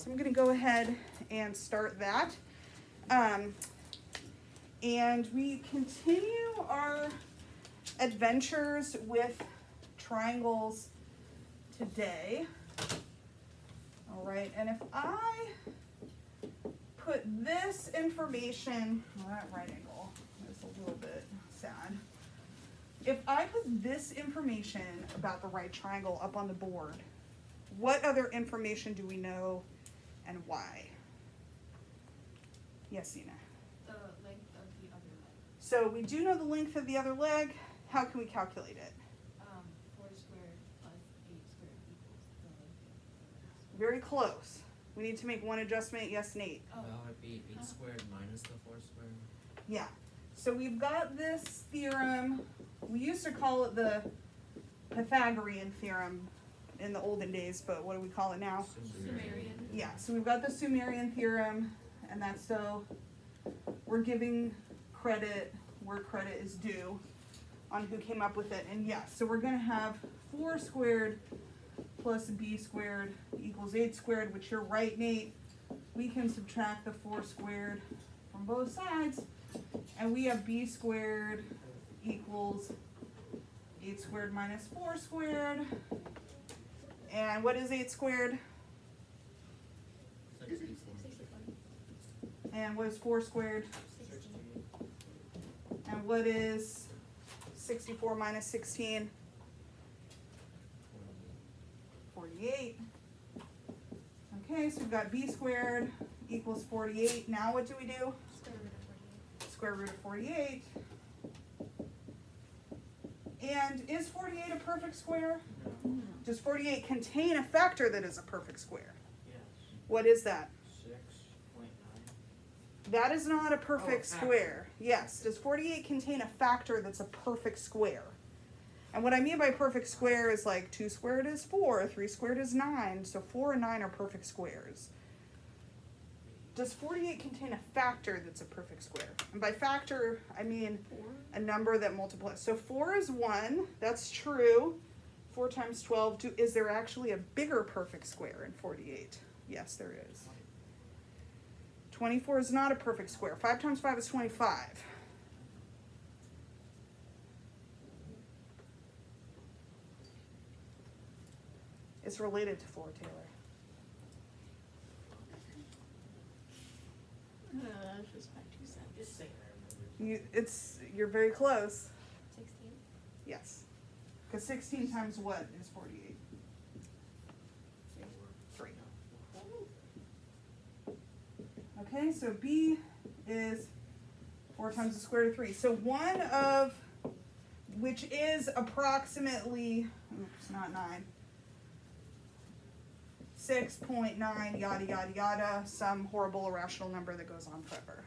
So I'm going to go ahead and start that. And we continue our adventures with triangles today. All right, and if I put this information, well, that right angle is a little bit sad. If I put this information about the right triangle up on the board, what other information do we know and why? Yes, Sina? The length of the other leg. So we do know the length of the other leg. How can we calculate it? 4 squared plus 8 squared equals the length of the Very close. We need to make one adjustment, yes, Nate? Oh. Well, it'd be 8 squared minus the 4 squared. Yeah. So we've got this theorem. We used to call it the Pythagorean theorem in the olden days, but what do we call it now? Sumerian. Yeah, so we've got the Sumerian theorem, and that's so we're giving credit where credit is due on who came up with it. And yes, so we're going to have 4 squared plus b squared equals 8 squared, which you're right, Nate. We can subtract the 4 squared from both sides, and we have b squared equals 8 squared minus 4 squared. And what is 8 squared? 64. And what is 4 squared? 16. And what is 64 minus 16? 48. Okay, so we've got b squared equals 48. Now what do we do? Square root of 48. Square root of 48. And is 48 a perfect square? No. Does 48 contain a factor that is a perfect square? Yes. What is that? 6.9. That is not a perfect factor. square. Yes. Does 48 contain a factor that's a perfect square? And what I mean by perfect square is like 2 squared is 4, 3 squared is 9. So 4 and 9 are perfect squares. Does 48 contain a factor that's a perfect square? And by factor, I mean a number that multiplies. So 4 is 1. That's true. 4 times 12. Is there actually a bigger perfect square in 48? Yes, there is. 24 is not a perfect square. 5 times 5 is 25. It's related to 4, Taylor. That's just my 2 cents. Just say I remember. You're very close. 16. Yes. Because 16 times what is 48? 3. Okay, so B is 4 times the square root of 3. So one of, which is approximately, oops, not 9, 6.9, yada, yada, yada, some horrible irrational number that goes on forever.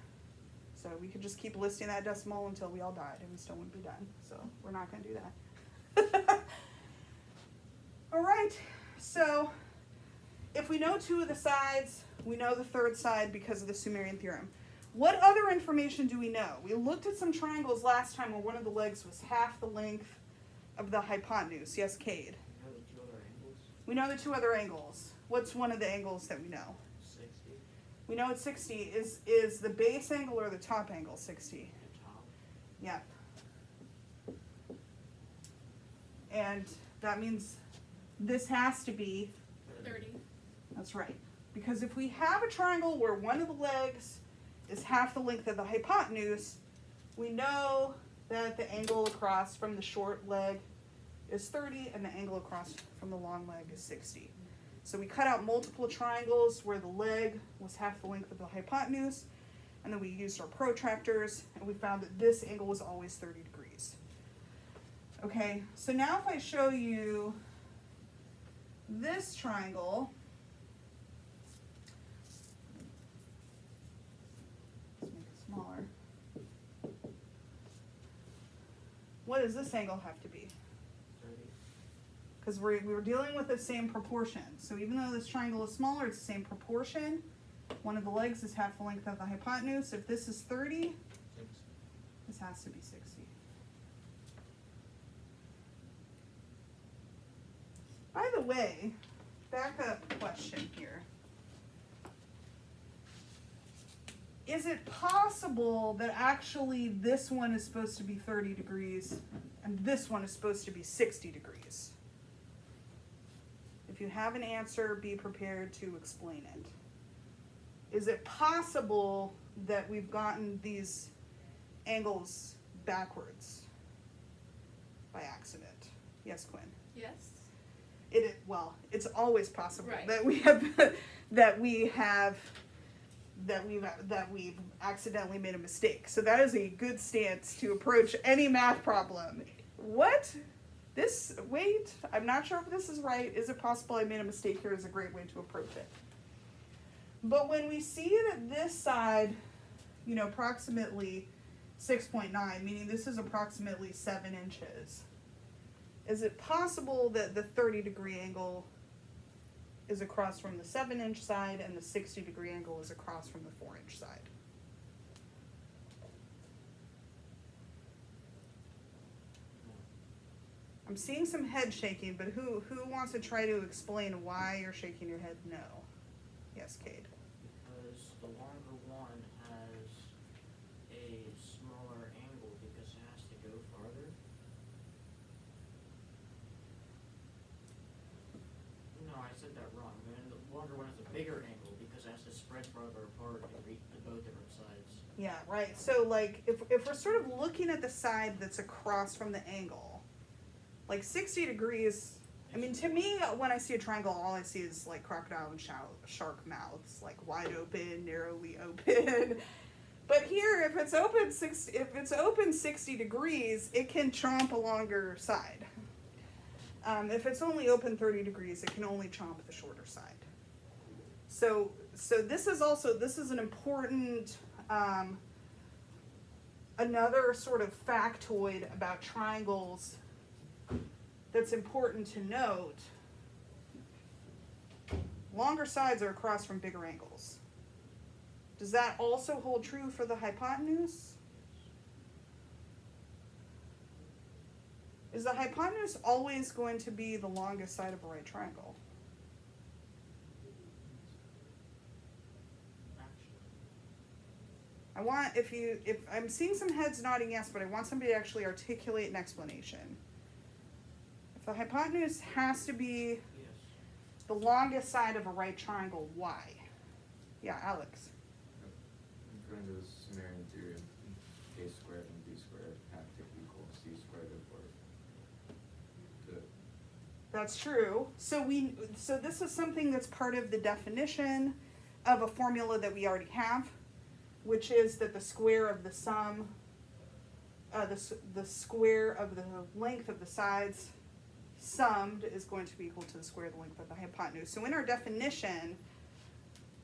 So we could just keep listing that decimal until we all died, and we still wouldn't be done. So we're not going to do that. All right, so if we know 2 of the sides, we know the third side because of the Sumerian theorem. What other information do we know? We looked at some triangles last time where one of the legs was half the length of the hypotenuse. Yes, Cade? You know the 2 other angles? We know the 2 other angles. What's one of the angles that we know? 60. We know it's 60. Is the base angle or the top angle 60? The top. Yep. And that means this has to be 30. That's right. Because if we have a triangle where one of the legs is half the length of the hypotenuse, we know that the angle across from the short leg is 30 and the angle across from the long leg is 60. So we cut out multiple triangles where the leg was half the length of the hypotenuse, and then we used our protractors, and we found that this angle was always 30 degrees. Okay, so now if I show you this triangle, let's make it smaller. What does this angle have to be? 30. Because we were dealing with the same proportion. So even though this triangle is smaller, it's the same proportion. One of the legs is half the length of the hypotenuse. If this is 30, 6. this has to be 60. By the way, backup question here. is it possible that actually this one is supposed to be 30 degrees and this one is supposed to be 60 degrees? If you have an answer, be prepared to explain it. Is it possible that we've gotten these angles backwards by accident? Yes, Quinn. Yes. Well, it's always possible Right. that we've accidentally made a mistake. So that is a good stance to approach any math problem. What? Wait, I'm not sure if this is right. Is it possible I made a mistake here? Is a great way to approach it. But when we see that this side, approximately 6.9, meaning this is approximately 7 inches, is it possible that the 30-degree angle is across from the 7-inch side and the 60-degree angle is across from the 4-inch side? I'm seeing some head shaking, but who wants to try to explain why you're shaking your head no? Yes, Cade. Because the longer one has a smaller angle because it has to go farther. No, I said that wrong. And the longer one has a bigger angle because it has to spread farther apart and reach to both different sides. Yeah, right. So like if we're sort of looking at the side that's across from the angle, like 60 degrees, I mean, to me, when I see a triangle, all I see is like crocodile and shark mouths, like wide open, narrowly open. But here, if it's open 60 degrees, it can chomp a longer side. If it's only open 30 degrees, it can only chomp the shorter side. So this is an important, another sort of factoid about triangles that's important to note. Longer sides are across from bigger angles. Does that also hold true for the hypotenuse? Is the hypotenuse always going to be the longest side of a right triangle? I want, if I'm seeing some heads nodding yes, but I want somebody to actually articulate an explanation. If the hypotenuse has to be Yes. the longest side of a right triangle, why? Yeah, Alex. According to the Sumerian theory of a squared and b squared have to equal c squared over. That's true. So this is something that's part of the definition of a formula that we already have, which is that the square of the sum, the square of the length of the sides summed is going to be equal to the square of the length of the hypotenuse. So in our definition,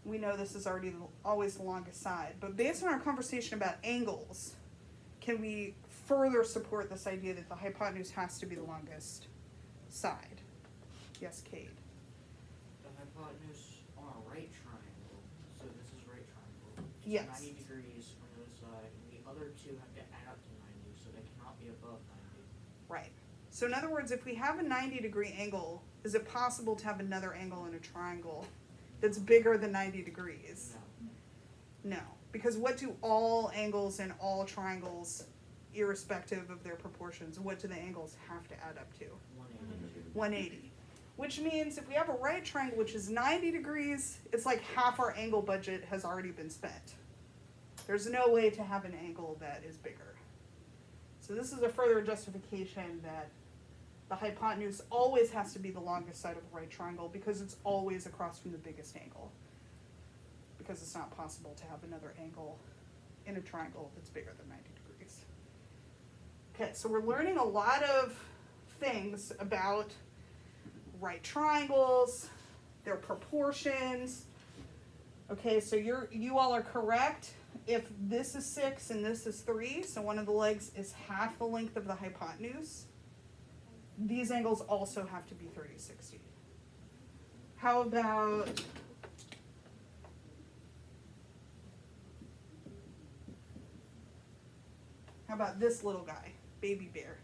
we know this is always the longest side. But based on our conversation about angles, can we further support this idea that the hypotenuse has to be the longest side? Yes, Cade. The hypotenuse on a right triangle, so this is right triangle. It's Yes. 90 degrees on the other side, and the other two have to add up to 90, so they cannot be above 90. Right. So in other words, if we have a 90-degree angle, is it possible to have another angle in a triangle that's bigger than 90 degrees? No. No. Because what do all angles in all triangles, irrespective of their proportions, what do the angles have to add up to? 180. 180. Which means if we have a right triangle which is 90 degrees, it's like half our angle budget has already been spent. There's no way to have an angle that is bigger. So this is a further justification that the hypotenuse always has to be the longest side of a right triangle because it's always across from the biggest angle. Because it's not possible to have another angle in a triangle that's bigger than 90 degrees. Okay, so we're learning a lot of things about right triangles, their proportions. Okay, so you all are correct. If this is 6 and this is 3, so one of the legs is half the length of the hypotenuse, these angles also have to be 30, 60. How about this little guy, baby bear?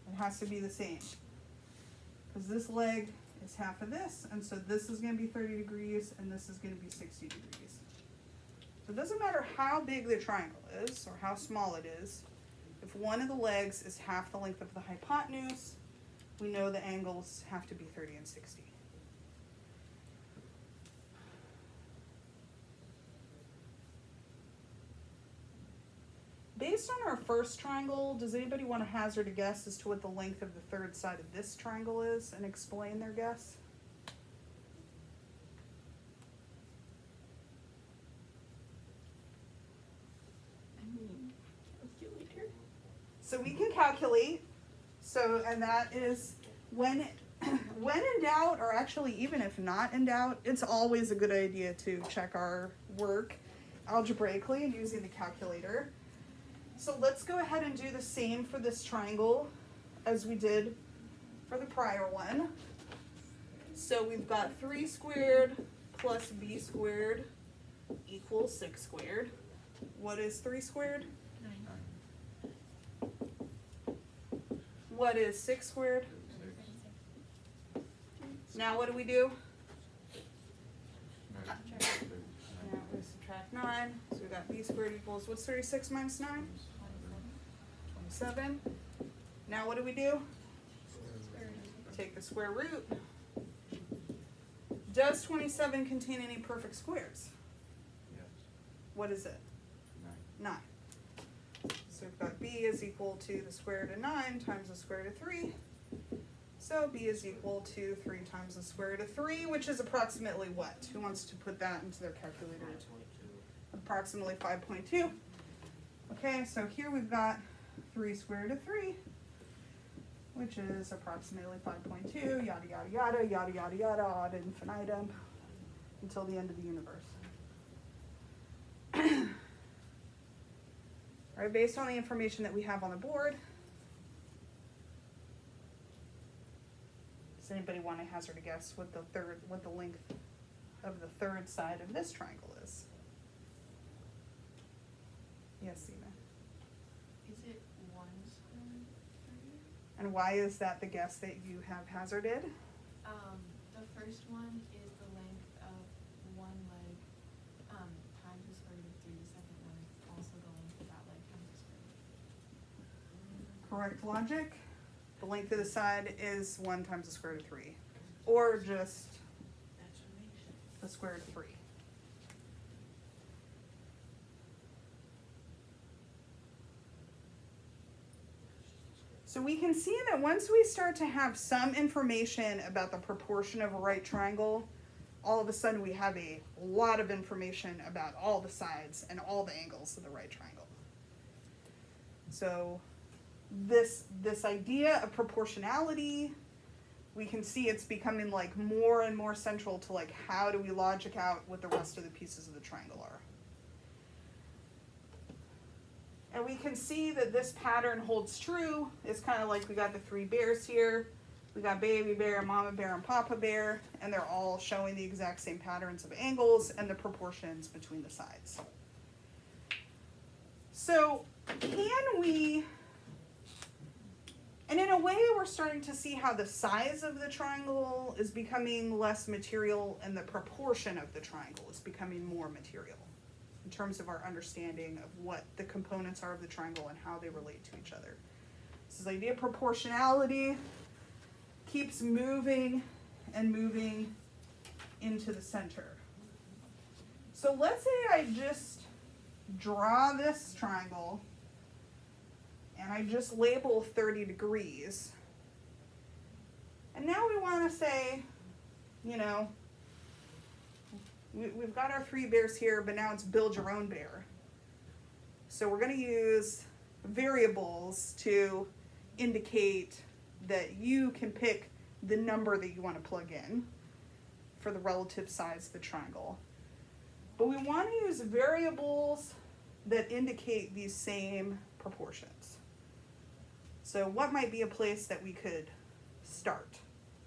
It has to be the same. Because this leg is half of this, and so this is going to be 30 degrees, and this is going to be 60 degrees. It doesn't matter how big the triangle is or how small it is. If one of the legs is half the length of the hypotenuse, we know the angles have to be 30 and 60. Based on our first triangle, does anybody want to hazard a guess as to what the length of the third side of this triangle is and explain their guess? Calculator. So we can calculate. So, and that is when in doubt, or actually even if not in doubt, it's always a good idea to check our work algebraically and using the calculator. So let's go ahead and do the same for this triangle as we did for the prior one. So we've got 3 squared plus b squared equals 6 squared. What is 3 squared? 9. What is 6 squared? Now what do we do? Now we subtract 9. So we got b squared equals, what's 36 minus 9? 27. Now what do we do? Take the square root. Does 27 contain any perfect squares? Yes. What is it? 9. 9. So we've got b is equal to the square root of 9 times the square root of 3. So b is equal to 3 times the square root of 3, which is approximately what? Who wants to put that into their calculator? 5.2. Approximately 5.2. Okay, so here we've got 3 square root of 3, which is approximately 5.2, yada, yada, yada, yada, yada, yada, ad infinitum, until the end of the universe. All right, based on the information that we have on the board, does anybody want to hazard a guess what the length of the third side of this triangle is? Yes, Sina. Is it 1 squared 3? And why is that the guess that you have hazarded? The first one is the length of one leg times the square root of 3. The second one is also the length of that leg times the square root. Correct logic. The length of the side is 1 times the square root of 3. Or just That's amazing. the square root of 3. So we can see that once we start to have some information about the proportion of a right triangle, all of a sudden we have a lot of information about all the sides and all the angles of the right triangle. So this idea of proportionality, we can see it's becoming like more and more central to like how do we logic out what the rest of the pieces of the triangle are. And we can see that this pattern holds true. It's kind of like we got the 3 bears here. We got baby bear, mama bear, and papa bear, and they're all showing the exact same patterns of angles and the proportions between the sides. So can we, and in a way we're starting to see how the size of the triangle is becoming less material and the proportion of the triangle is becoming more material in terms of our understanding of what the components are of the triangle and how they relate to each other. So this idea of proportionality keeps moving and moving into the center. So let's say I just draw this triangle and I just label 30 degrees. And now we want to say, you know, we've got our 3 bears here, but now it's build your own bear. So we're going to use variables to indicate that you can pick the number that you want to plug in for the relative size of the triangle. But we want to use variables that indicate these same proportions. So what might be a place that we could start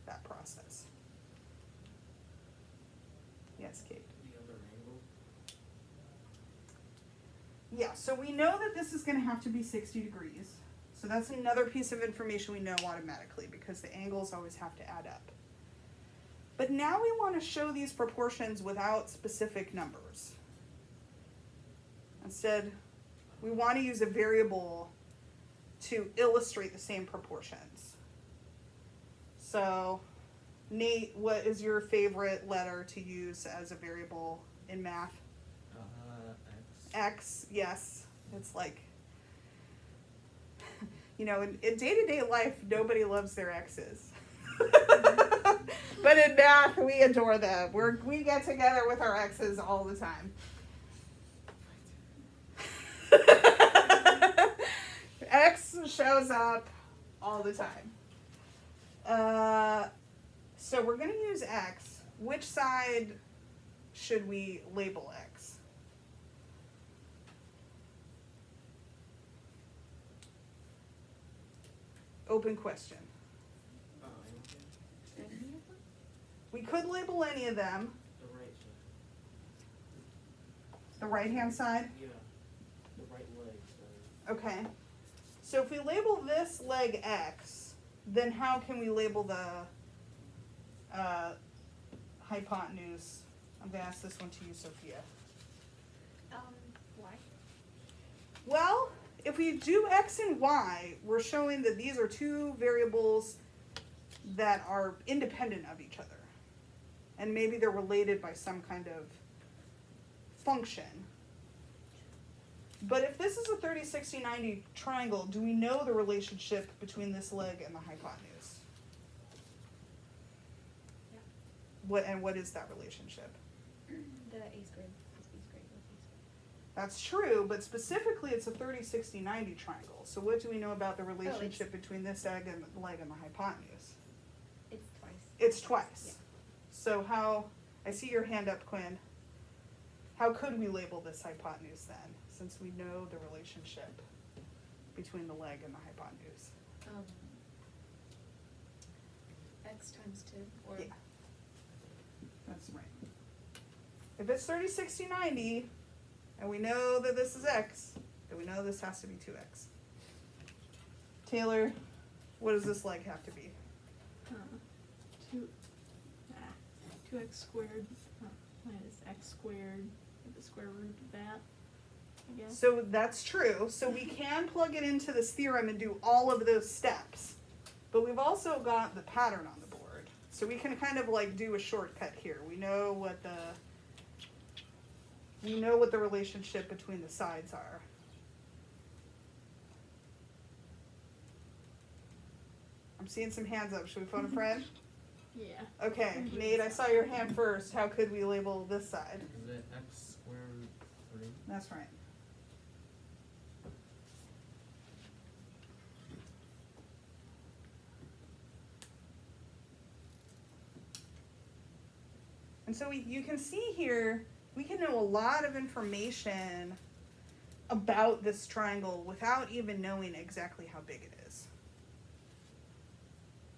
that process? Yes, Kate. The other angle. Yeah, so we know that this is going to have to be 60 degrees. So that's another piece of information we know automatically because the angles always have to add up. But now we want to show these proportions without specific numbers. Instead, we want to use a variable to illustrate the same proportions. So, Nate, what is your favorite letter to use as a variable in math? X. X, yes. It's like, you know, in day-to-day life, nobody loves their X's. But in math, we adore them. We get together with our X's all the time. X shows up all the time. So we're going to use X. Which side should we label X? Open question. We could label any of them. The right side. The right-hand side? Yeah. The right leg side. Okay. So if we label this leg X, then how can we label the hypotenuse? I'm going to ask this one to you, Sophia. Why? Well, if we do X and Y, we're showing that these are two variables that are independent of each other. And maybe they're related by some kind of function. But if this is a 30, 60, 90 triangle, do we know the relationship between this leg and the hypotenuse? Yeah. What is that relationship? The A squared plus B squared plus C squared. That's true, but specifically it's a 30, 60, 90 triangle. So what do we know about the relationship between this leg and the hypotenuse? It's twice. It's twice. Yeah. So how, I see your hand up, Quinn. How could we label this hypotenuse then, since we know the relationship between the leg and the hypotenuse? X times 2 or Yeah. That's right. If it's 30, 60, 90, and we know that this is X, then we know this has to be 2X. Taylor, what does this leg have to be? 2x squared minus x squared with the square root of that, I guess. So that's true. So we can plug it into this theorem and do all of those steps. But we've also got the pattern on the board. So we can kind of like do a shortcut here. We know what the relationship between the sides are. I'm seeing some hands up. Should we phone a friend? Yeah. Okay, Nate, I saw your hand first. How could we label this side? Is it x squared root 3? That's right. And so you can see here, we can know a lot of information about this triangle without even knowing exactly how big it is.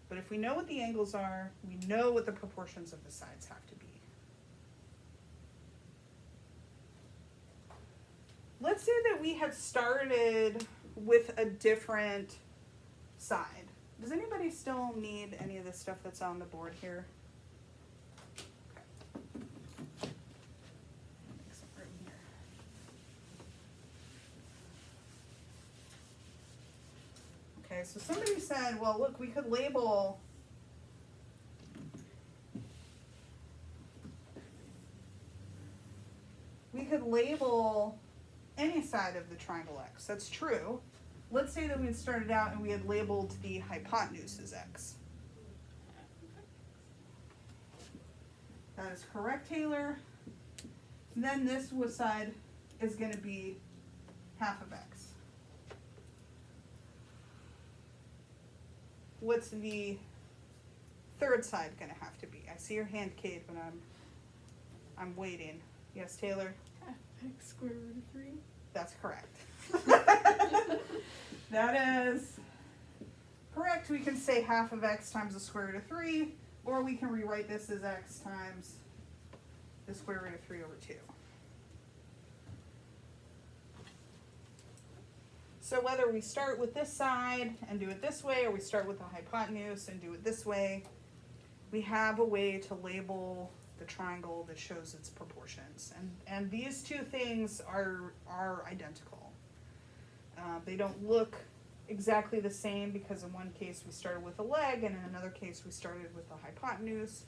But if we know what the angles are, we know what the proportions of the sides have to be. Let's say that we had started with a different side. Does anybody still need any of the stuff that's on the board here? Okay. Make some room here. Okay, so somebody said, well, look, we could label any side of the triangle X. That's true. Let's say that we had started out and we had labeled the hypotenuse as X. That is correct, Taylor. And then this side is going to be half of X. What's the third side going to have to be? I see your hand, Kate, but I'm waiting. Yes, Taylor? Half x square root of 3. That's correct. That is correct. We can say half of X times the square root of 3, or we can rewrite this as X times the square root of 3 over 2. So whether we start with this side and do it this way, or we start with the hypotenuse and do it this way, we have a way to label the triangle that shows its proportions. And these two things are identical. They don't look exactly the same because in one case we started with a leg and in another case we started with a hypotenuse.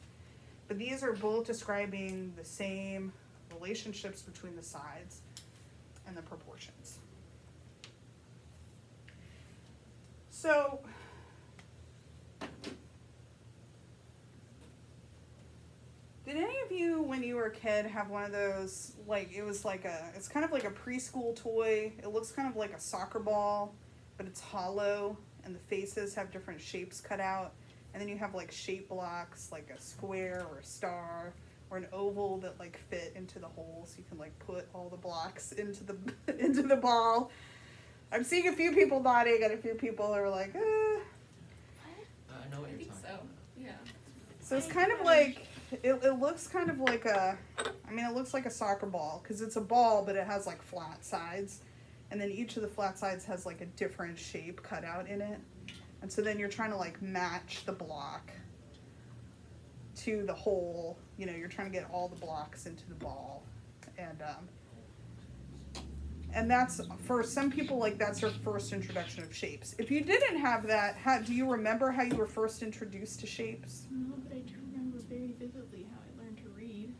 But these are both describing the same relationships between the sides and the proportions. So, did any of you, when you were a kid, have one of those, like, it's kind of like a preschool toy. It looks kind of like a soccer ball, but it's hollow, and the faces have different shapes cut out. And then you have, like, shape blocks, like a square or a star or an oval that, like, fit into the hole, so you can, like, put all the blocks into the into the ball. I'm seeing a few people nodding, and a few people are like, I know what I you're think talking so, about. yeah. So it's kind of like, it looks kind of like it looks like a soccer ball, because it's a ball, but it has like flat sides. And then each of the flat sides has like a different shape cut out in it. And so then you're trying to like match the block to the hole. You know, you're trying to get all the blocks into the ball. And that's, for some people, like, that's their first introduction of shapes. If you didn't have that, do you remember how you were first introduced to shapes? No, but I do remember very vividly how I learned to read.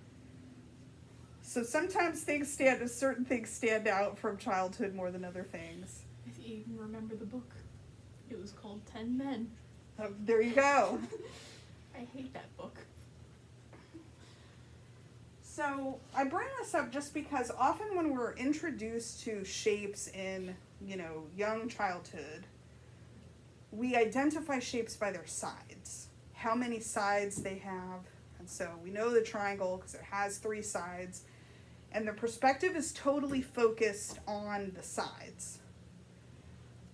So sometimes certain things stand out from childhood more than other things. I even remember the book. It was called 10 Men. There you go. I hate that book. So I bring this up just because often when we're introduced to shapes in, young childhood, we identify shapes by their sides, how many sides they have. And so we know the triangle because it has 3 sides, and the perspective is totally focused on the sides.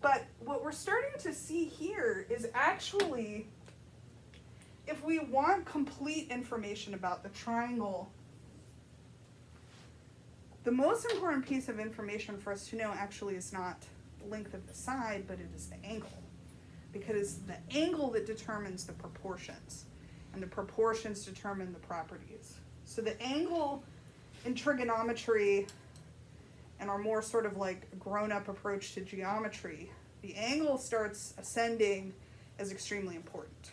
But what we're starting to see here is actually, if we want complete information about the triangle, the most important piece of information for us to know actually is not the length of the side, but it is the angle. Because it's the angle that determines the proportions, and the proportions determine the properties. So the angle in trigonometry and our more sort of like grown-up approach to geometry, the angle starts ascending as extremely important.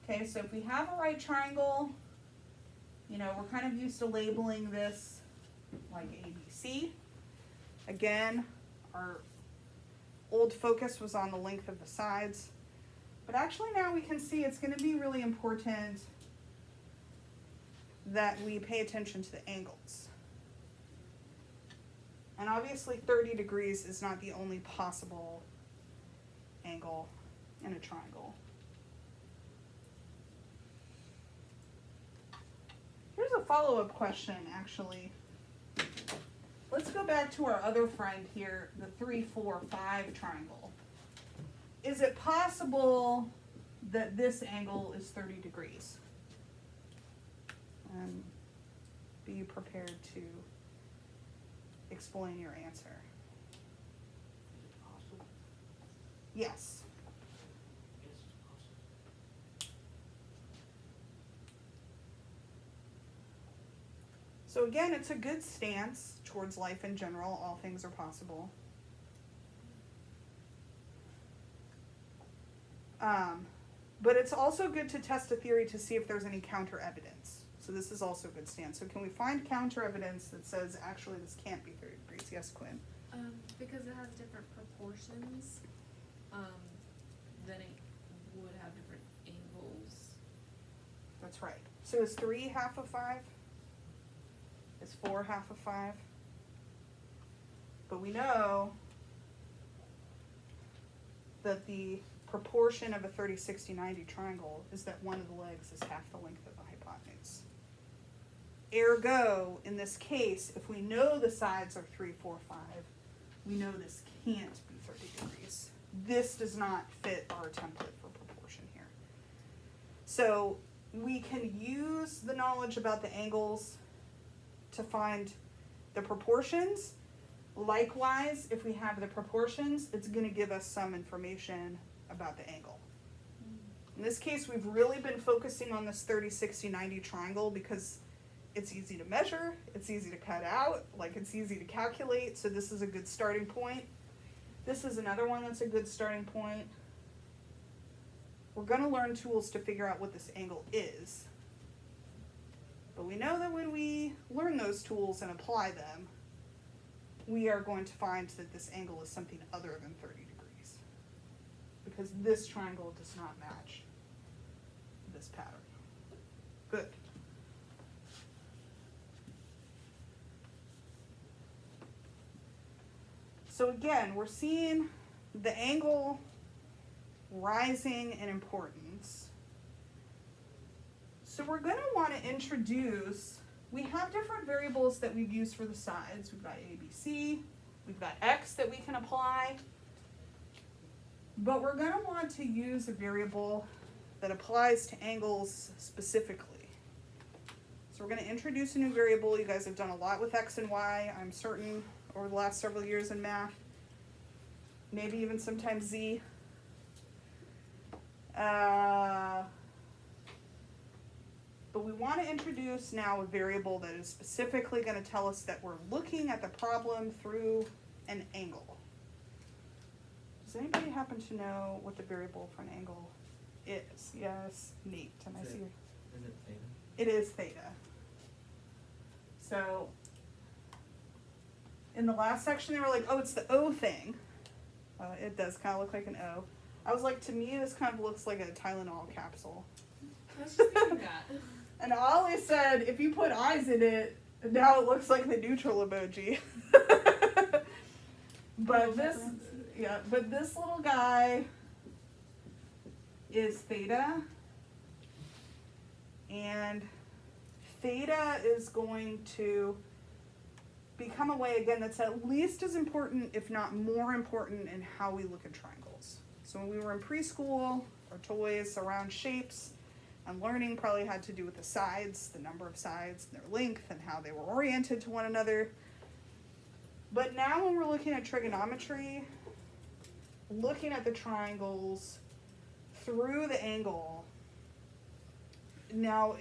Okay, so if we have a right triangle, we're kind of used to labeling this like ABC. Again, our old focus was on the length of the sides, but actually now we can see it's going to be really important that we pay attention to the angles. And obviously 30 degrees is not the only possible angle in a triangle. Here's a follow-up question, actually. Let's go back to our other friend here, the 3, 4, 5 triangle. Is it possible that this angle is 30 degrees? Be prepared to explain your answer. Is it possible? Yes. Yes, it's possible. So again, it's a good stance towards life in general. All things are possible. But it's also good to test a theory to see if there's any counter evidence. So this is also a good stance. So can we find counter evidence that says actually this can't be 30 degrees? Yes, Quinn? Because it has different proportions, then it would have different angles. That's right. So is 3 half of 5? Is 4 half of 5? But we know that the proportion of a 30, 60, 90 triangle is that one of the legs is half the length of the hypotenuse. Ergo, in this case, if we know the sides are 3, 4, 5, we know this can't be 30 degrees. This does not fit our template for proportion here. So we can use the knowledge about the angles to find the proportions. Likewise, if we have the proportions, it's going to give us some information about the angle. In this case, we've really been focusing on this 30, 60, 90 triangle because it's easy to measure, it's easy to cut out, like it's easy to calculate, so this is a good starting point. This is another one that's a good starting point. We're going to learn tools to figure out what this angle is. But we know that when we learn those tools and apply them, we are going to find that this angle is something other than 30 degrees. Because this triangle does not match this pattern. Good. So again, we're seeing the angle rising in importance. So we're going to want to introduce, we have different variables that we've used for the sides. We've got A, B, C, we've got X that we can apply. But we're going to want to use a variable that applies to angles specifically. So we're going to introduce a new variable. You guys have done a lot with X and Y, I'm certain, over the last several years in math. Maybe even sometimes Z. But we want to introduce now a variable that is specifically going to tell us that we're looking at the problem through an angle. Does anybody happen to know what the variable for an angle is? Yes, neat. Can I see? Is it theta? It is theta. So in the last section, they were like, oh, it's the O thing. It does kind of look like an O. I was like, to me, this kind of looks like a Tylenol capsule. I was just thinking that. And Ollie said, if you put eyes in it, now it looks like the neutral emoji. But this, yeah, but this little guy is theta. And theta is going to become a way, again, that's at least as important, if not more important, in how we look at triangles. So when we were in preschool, our toys around shapes and learning probably had to do with the sides, the number of sides, and their length, and how they were oriented to one another. But now when we're looking at trigonometry, looking at the triangles through the angle now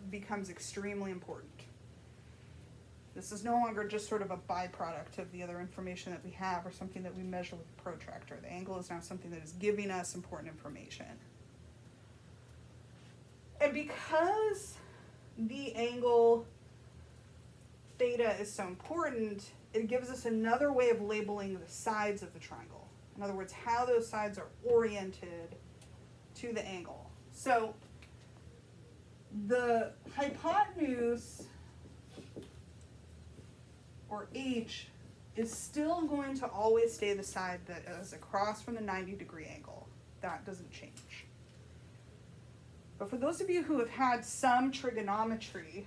becomes extremely important. This is no longer just sort of a byproduct of the other information that we have or something that we measure with a protractor. The angle is now something that is giving us important information. And because the angle theta is so important, it gives us another way of labeling the sides of the triangle. In other words, how those sides are oriented to the angle. So the hypotenuse, or H, is still going to always stay the side that is across from the 90-degree angle. That doesn't change. But for those of you who have had some trigonometry,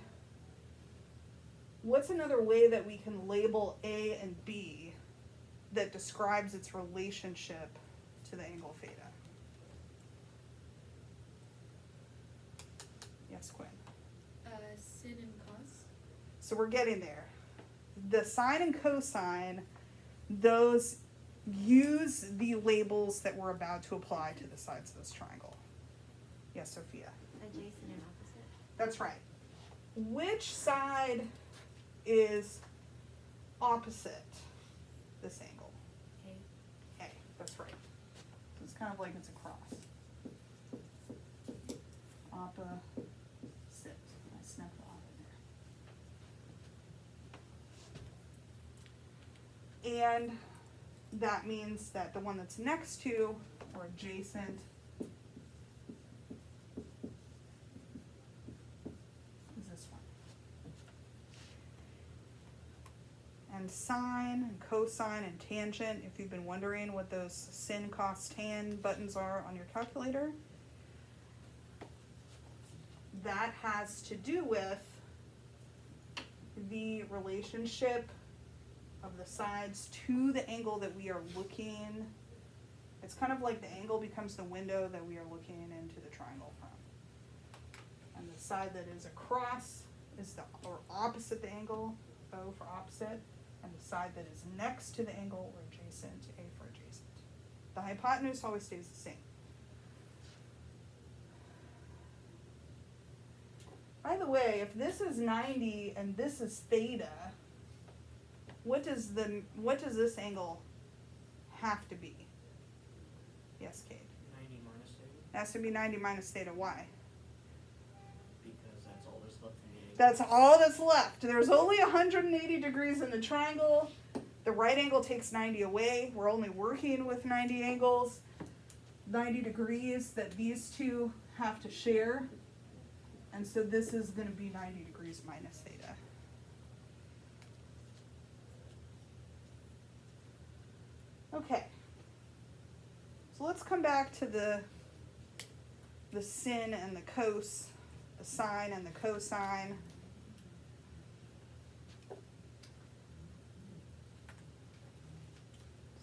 what's another way that we can label A and B that describes its relationship to the angle theta? Yes, Quinn? Sin and cos. So we're getting there. The sine and cosine, those use the labels that we're about to apply to the sides of this triangle. Yes, Sophia? Adjacent and opposite. That's right. Which side is opposite this angle? A. A, that's right. It's kind of like it's a cross. Opposite. I snuck the op in there. And that means that the one that's next to or adjacent is this one. And sine and cosine and tangent, if you've been wondering what those sin, cos, tan buttons are on your calculator, that has to do with the relationship of the sides to the angle that we are looking. It's kind of like the angle becomes the window that we are looking into the triangle from. And the side that is across is or opposite the angle, O for opposite, and the side that is next to the angle or adjacent, A for adjacent. The hypotenuse always stays the same. way, if this is 90 and this is theta, what does this angle have to be? Yes, Kate. 90 minus theta, It has to be 90 minus theta. Why? because that's all that's left in the angle. That's all that's left. There's only 180 degrees in the triangle. The right angle takes 90 away. We're only working with 90 angles, 90 degrees that these two have to share. And so this is going to be 90 degrees minus theta. Okay. So let's come back to the sin and the cos, the sine and the cosine.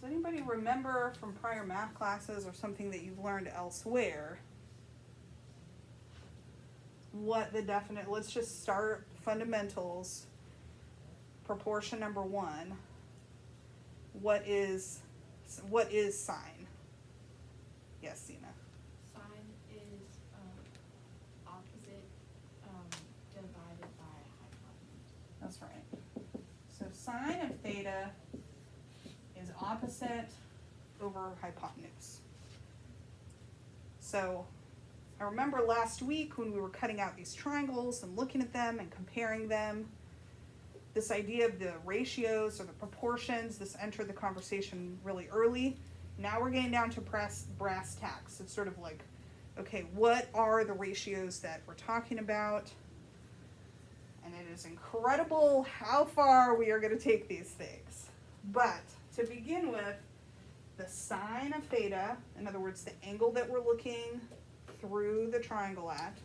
Does anybody remember from prior math classes or something that you've learned elsewhere what the definite, let's just start fundamentals. Proportion number 1. What is sine? Yes, Sina. Sine is opposite divided by hypotenuse. That's right. So sine of theta is opposite over hypotenuse. So I remember last week when we were cutting out these triangles and looking at them and comparing them, this idea of the ratios or the proportions, this entered the conversation really early. Now we're getting down to brass tacks. It's sort of like, okay, what are the ratios that we're talking about? And it is incredible how far we are going to take these things. But to begin with, the sine of theta, in other words, the angle that we're looking through the triangle at,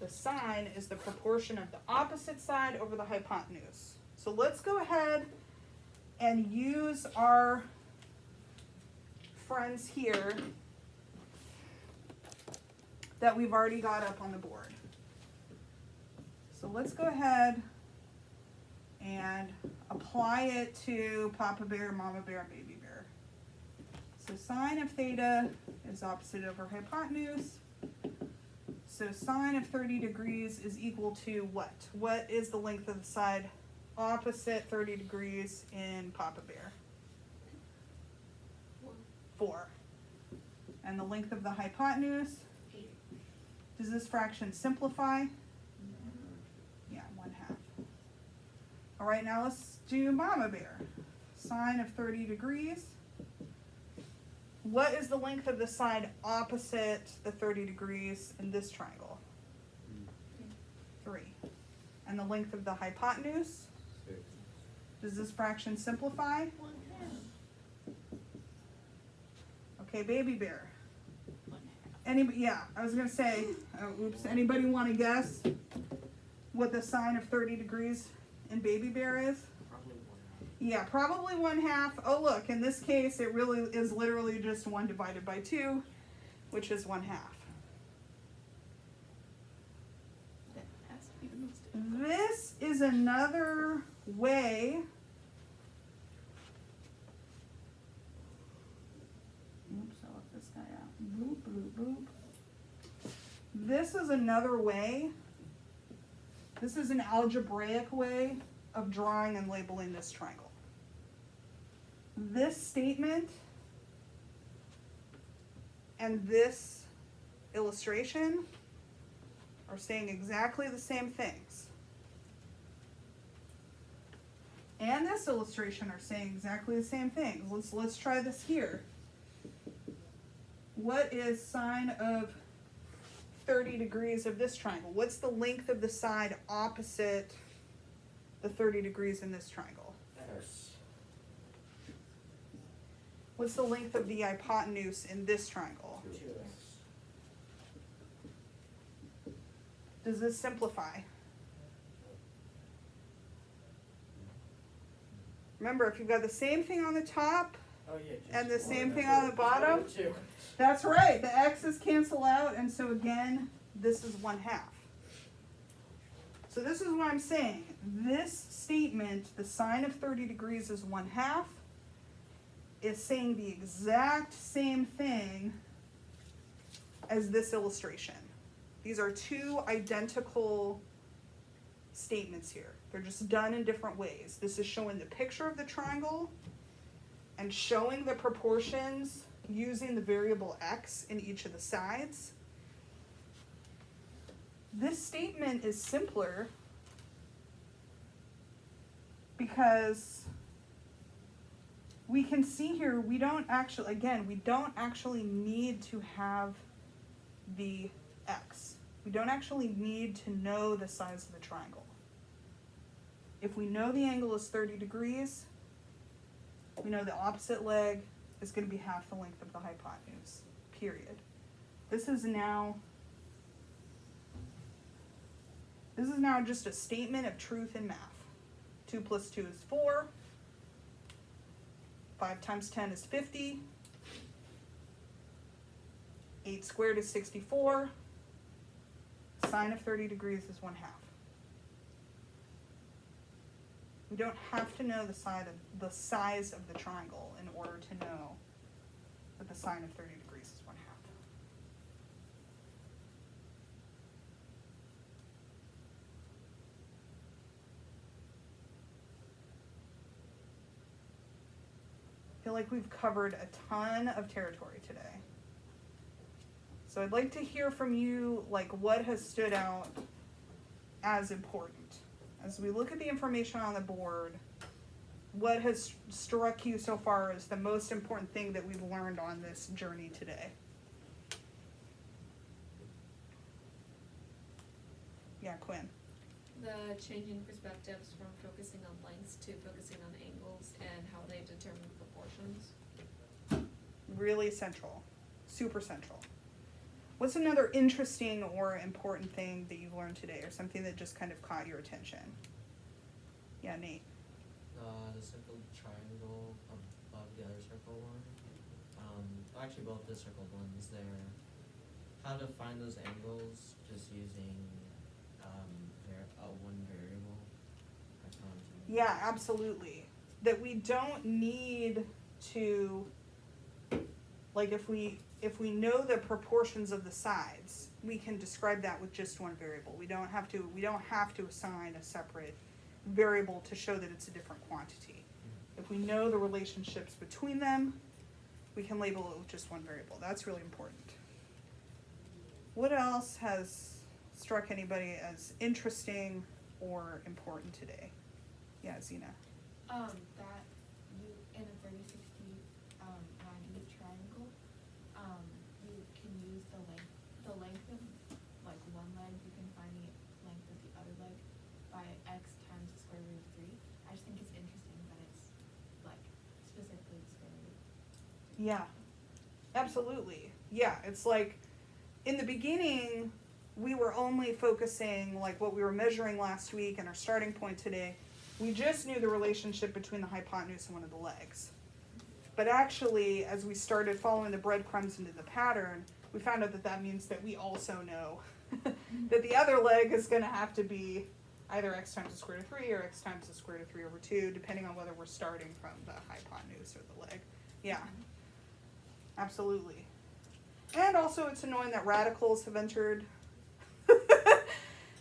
the sine is the proportion of the opposite side over the hypotenuse. So let's go ahead and use our friends here that we've already got up on the board. So let's go ahead and apply it to Papa Bear, Mama Bear, Baby Bear. So sine of theta is opposite over hypotenuse. So sine of 30 degrees is equal to what? What is the length of the side opposite 30 degrees in Papa Bear? 4. And the length of the hypotenuse? 8. Does this fraction simplify? Yeah, 1/2. All right, now let's do Mama Bear. Sine of 30 degrees. What is the length of the side opposite the 30 degrees in this triangle? 3. And the length of the hypotenuse? 6. Does this fraction simplify? 1/2. Okay, Baby Bear. 1/2. Yeah, I was gonna say, oops, anybody wanna guess what the sine of 30 degrees in Baby Bear is? Probably 1/2. Yeah, probably 1/2. Oh look, in this case it really is literally just 1 divided by 2, which is 1/2. That has to be the most difficult. This is another way. Oops, I left this guy out. Boop, boop, boop. This is another way. This is an algebraic way of drawing and labeling this triangle. This statement and this illustration are saying exactly the same things. And this illustration are saying exactly the same things. Let's try this here. What is sine of 30 degrees of this triangle? What's the length of the side opposite the 30 degrees in this triangle? X. What's the length of the hypotenuse in this triangle? 2x. Does this simplify? Remember, if you've got the same thing on the top Oh yeah. Just and the one same and thing two. on the bottom, Just one and two. that's right, the x's cancel out, and so again, this is 1/2. So this is what I'm saying. This statement, the sine of 30 degrees is 1/2, is saying the exact same thing as this illustration. These are two identical statements here. They're just done in different ways. This is showing the picture of the triangle and showing the proportions using the variable x in each of the sides. This statement is simpler because we can see here we don't actually need to have the x. We don't actually need to know the size of the triangle. If we know the angle is 30 degrees, we know the opposite leg is going to be half the length of the hypotenuse, period. This is now just a statement of truth in math. 2 plus 2 is 4. 5 times 10 is 50. 8 squared is 64. Sine of 30 degrees is 1/2. We don't have to know the size of the triangle in order to know that the sine of 30 degrees is 1/2. I feel like we've covered a ton of territory today. So I'd like to hear from you, like, what has stood out as important. As we look at the information on the board, what has struck you so far as the most important thing that we've learned on this journey today? Yeah, Quinn. The changing perspectives from focusing on lengths to focusing on angles and how they determine proportions. Really central. Super central. What's another interesting or important thing that you've learned today, or something that just kind of caught your attention? Yeah, Nate. The simple triangle above the other circle one. Actually both the circled ones there. How to find those angles just using one variable. I found to- Yeah, absolutely. That we don't need to, like, if we know the proportions of the sides, we can describe that with just one variable. We don't have to assign a separate variable to show that it's a different quantity. If we know the relationships between them, we can label it with just one variable. That's really important. What else has struck anybody as interesting or important today? Yeah, Zena. That you, in a 30-60 90 triangle, you can use the length of, like, one leg, you can find the length of the other leg by x times the square root of 3. I just think it's interesting that it's, like, specifically the square root. Yeah, absolutely. Yeah, it's like, in the beginning, we were only focusing, like, what we were measuring last week and our starting point today. We just knew the relationship between the hypotenuse and one of the legs. But actually, as we started following the breadcrumbs into the pattern, we found out that that means that we also know that the other leg is going to have to be either x times the square root of 3 or x times the square root of 3 over 2, depending on whether we're starting from the hypotenuse or the leg. Yeah, absolutely. And also, it's annoying that radicals have entered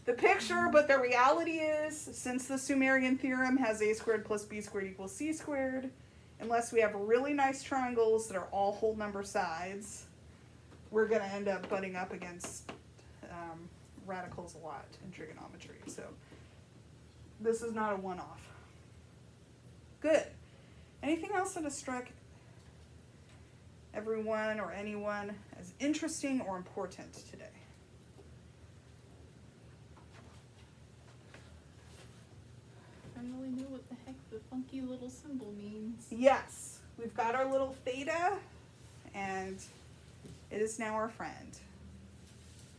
the picture, but the reality is, since the Sumerian theorem has a squared plus b squared equals c squared, unless we have really nice triangles that are all whole number sides, we're going to end up butting up against radicals a lot in trigonometry. So this is not a one-off. Good. Anything else that has struck everyone or anyone as interesting or important today? I finally know what the heck the funky little symbol means. Yes, we've got our little theta, and it is now our friend,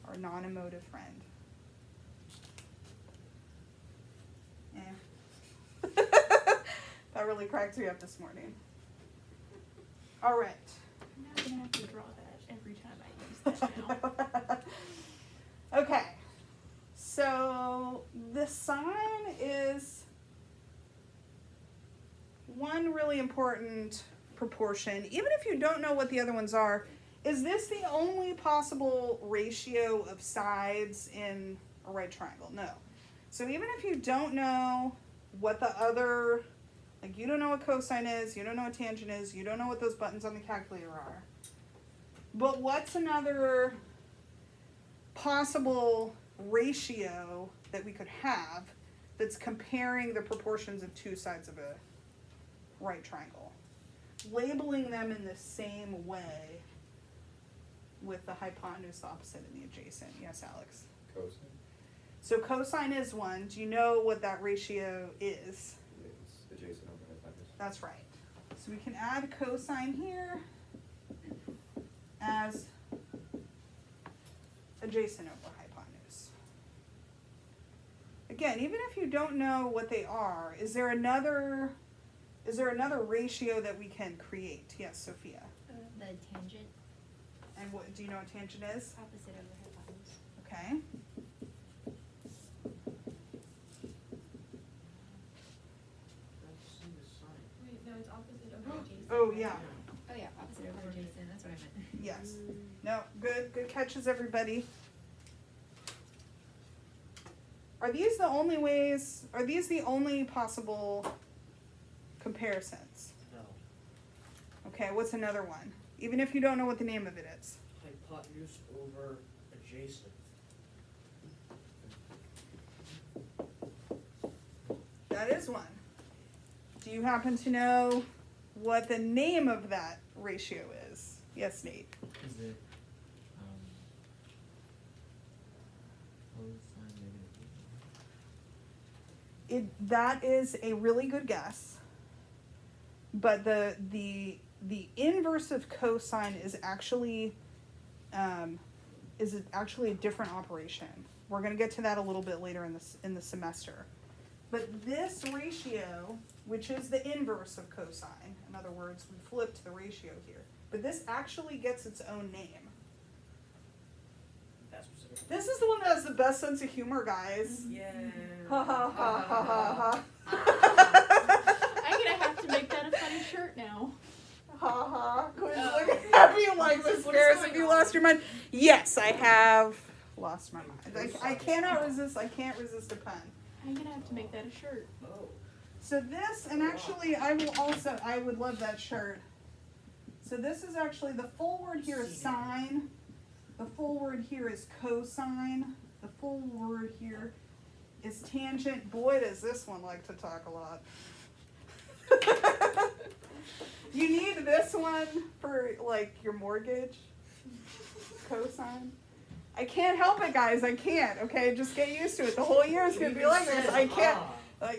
our non-emotive friend. Yeah. That really cracked me up this morning. All right. I'm now gonna have to draw that every time I use that now. Okay, so the sine is one really important proportion. Even if you don't know what the other ones are, Is this the only possible ratio of sides in a right triangle? No. So even if you don't know what the other, like you don't know what cosine is, you don't know what tangent is, you don't know what those buttons on the calculator are, but what's another possible ratio that we could have that's comparing the proportions of two sides of a right triangle? Labeling them in the same way with the hypotenuse, the opposite, and the adjacent. Yes, Alex? Cosine? So cosine is one. Do you know what that ratio is? It's adjacent over hypotenuse. That's right. So we can add cosine here as adjacent over hypotenuse. Again, even if you don't know what they are, is there another ratio that we can create? Yes, Sophia. The tangent, And what do you know what tangent is? opposite over hypotenuse. Okay. Wait, no, it's opposite over adjacent. Oh yeah. Oh yeah, opposite over adjacent, that's what I meant. Yes. No, good catches, everybody. Are these the only ways, are these the only possible comparisons? No. Okay, what's another one? Even if you don't know what the name of it is. Hypotenuse over adjacent. That is one. Do you happen to know what the name of that ratio is? Yes, Nate. Is it cosine negative? That is a really good guess. But the inverse of cosine is actually a different operation. We're going to get to that a little bit later in the semester. But this ratio, which is the inverse of cosine, in other words, we flipped the ratio here. But this actually gets its own name. That's specific. This is the one that has the best sense of humor, guys. Yeah. Ha ha ha ha ha ha. I'm gonna have to make that a funny shirt now. Ha ha. Quiz, Oh. look at me like this, What is Karis. going Have you on? lost your mind? Yes, I have lost my mind. I cannot resist. I can't resist a pun. I'm gonna have to make that a shirt. Oh. So this, and actually, I would love that shirt. So this is actually, the full word here is sine. The full word here is cosine. The full word here is tangent. Boy, does this one like to talk a lot. You need this one for, like, your mortgage. Cosine. I can't help it, guys. I can't, okay? Just get used to it. The whole year is going to be like this. I can't. I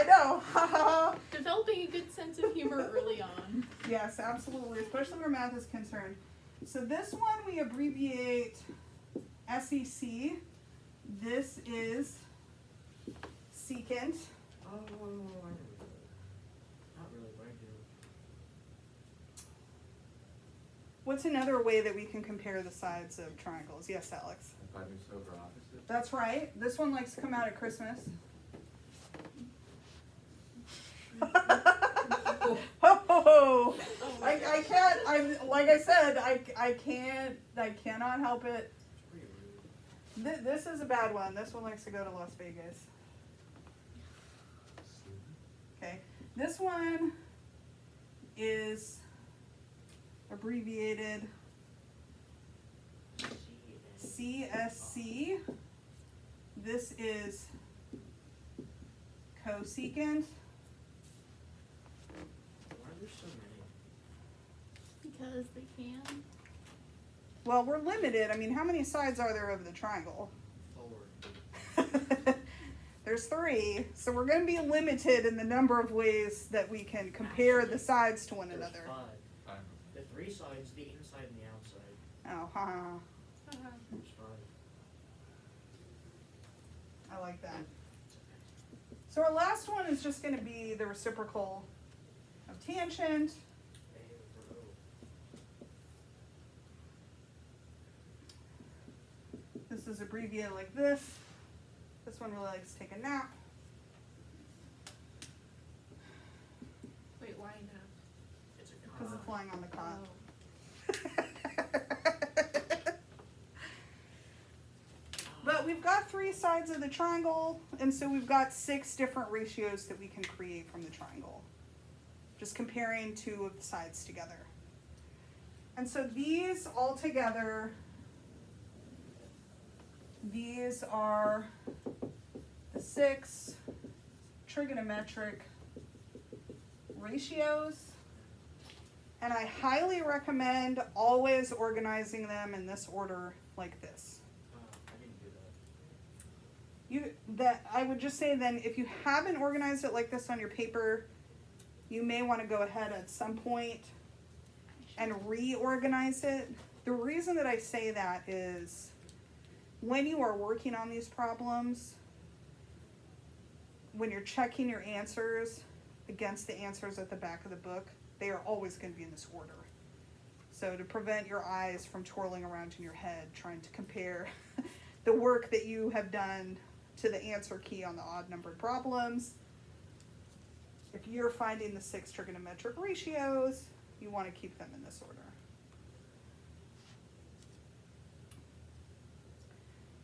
know. Ha ha ha. Developing a good sense of humor early on. Yes, absolutely, especially where math is concerned. So this one we abbreviate SEC. This is secant. Oh, I remember that. Not really, but I do. What's another way that we can compare the sides of triangles? Yes, Alex. Hypotenuse over opposite? That's right. This one likes to come out at Christmas. Oh, I can't. I'm like I said. I can't. I cannot help it. It's pretty rude. This is a bad one. This one likes to go to Las Vegas. Okay. This one is abbreviated CSC. This is cosecant. Why are there so many? Because they can. Well, we're limited. I mean, how many sides are there of the triangle? Forward. There's 3, so we're going to be limited in the number of ways that we can compare the sides to one There's another. 5. Five. The 3 sides, the inside and the outside. Oh, ha ha. There's 5. I like that. So our last one is just going to be the reciprocal of tangent. A over O. This is abbreviated like this. This one really likes to take a nap. Wait, why not? It's a Because it's cot. lying on the cot. Oh. But we've got 3 sides of the triangle, and so we've got 6 different ratios that we can create from the triangle. Just comparing 2 of the sides together. And so these all together, these are the 6 trigonometric ratios. And I highly recommend always organizing them in this order like this. I didn't do that. I would just say then, if you haven't organized it like this on your paper, you may want to go ahead at some point and reorganize it. The reason that I say that is when you are working on these problems, when you're checking your answers against the answers at the back of the book, they are always going to be in this order. So to prevent your eyes from twirling around in your head trying to compare the work that you have done to the answer key on the odd numbered problems, if you're finding the 6 trigonometric ratios, you want to keep them in this order.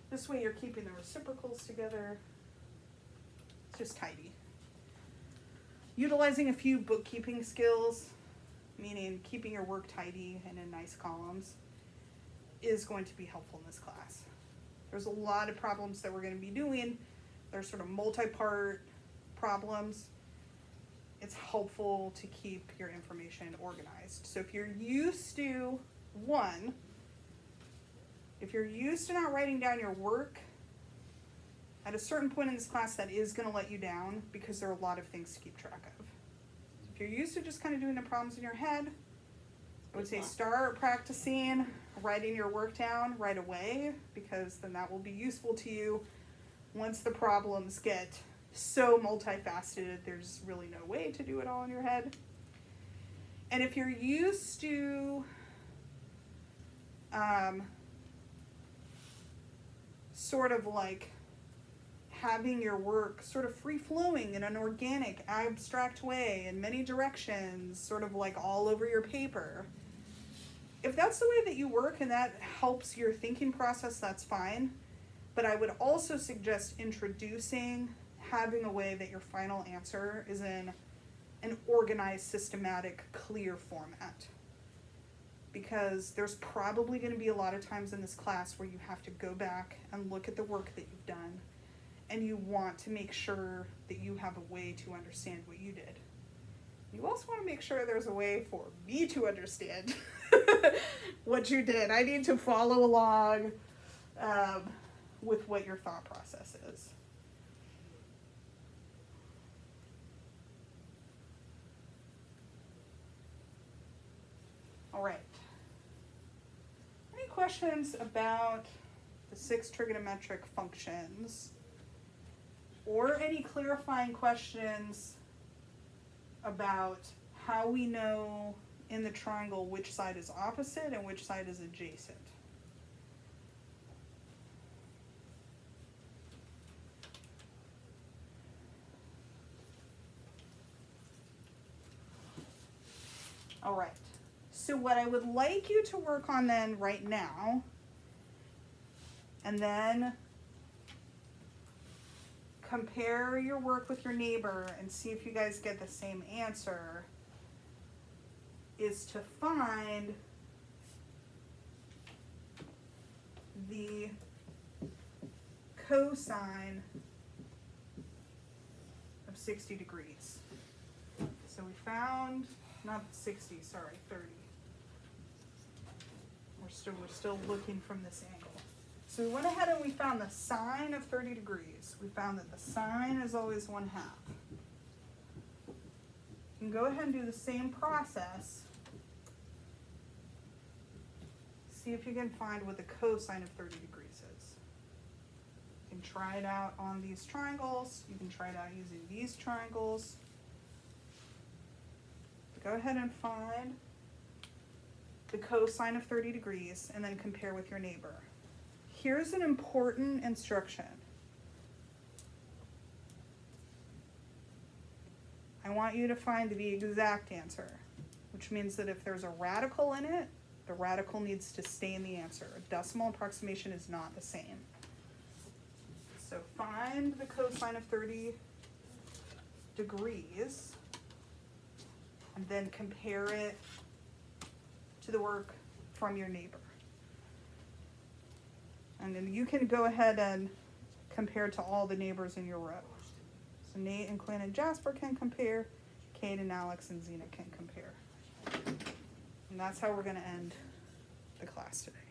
This way you're keeping the reciprocals together. It's just tidy. Utilizing a few bookkeeping skills, meaning keeping your work tidy and in nice columns, is going to be helpful in this class. There's a lot of problems that we're going to be doing. They're sort of multi-part problems. It's helpful to keep your information organized. So if you're used to, if you're used to not writing down your work, at a certain point in this class that is going to let you down because there are a lot of things to keep track of. If you're used to just kind of doing the problems in your head, I would say start practicing writing your work down right away, because then that will be useful to you once the problems get so multifaceted there's really no way to do it all in your head. And if you're used to sort of like having your work sort of free-flowing in an organic, abstract way in many directions, sort of like all over your paper, if that's the way that you work and that helps your thinking process, that's fine. But I would also suggest introducing having a way that your final answer is in an organized, systematic, clear format. Because there's probably going to be a lot of times in this class where you have to go back and look at the work that you've done, and you want to make sure that you have a way to understand what you did. You also want to make sure there's a way for me to understand what you did. I need to follow along with what your thought process is. All right. Any questions about the 6 trigonometric functions? Or any clarifying questions about how we know in the triangle which side is opposite and which side is adjacent? All right. So what I would like you to work on then right now, and then compare your work with your neighbor and see if you guys get the same answer, is to find the cosine of 60 degrees. So we found, not 60, sorry, 30. We're still looking from this angle. So we went ahead and we found the sine of 30 degrees. We found that the sine is always 1/2. You can go ahead and do the same process. See if you can find what the cosine of 30 degrees is. You can try it out on these triangles. You can try it out using these triangles. Go ahead and find the cosine of 30 degrees and then compare with your neighbor. Here's an important instruction. I want you to find the exact answer, which means that if there's a radical in it, the radical needs to stay in the answer. A decimal approximation is not the same. So find the cosine of 30 degrees and then compare it to the work from your neighbor. And then you can go ahead and compare to all the neighbors in your row. So Nate and Quinn and Jasper can compare. Kate and Alex and Zena can compare. And that's how we're going to end the class today.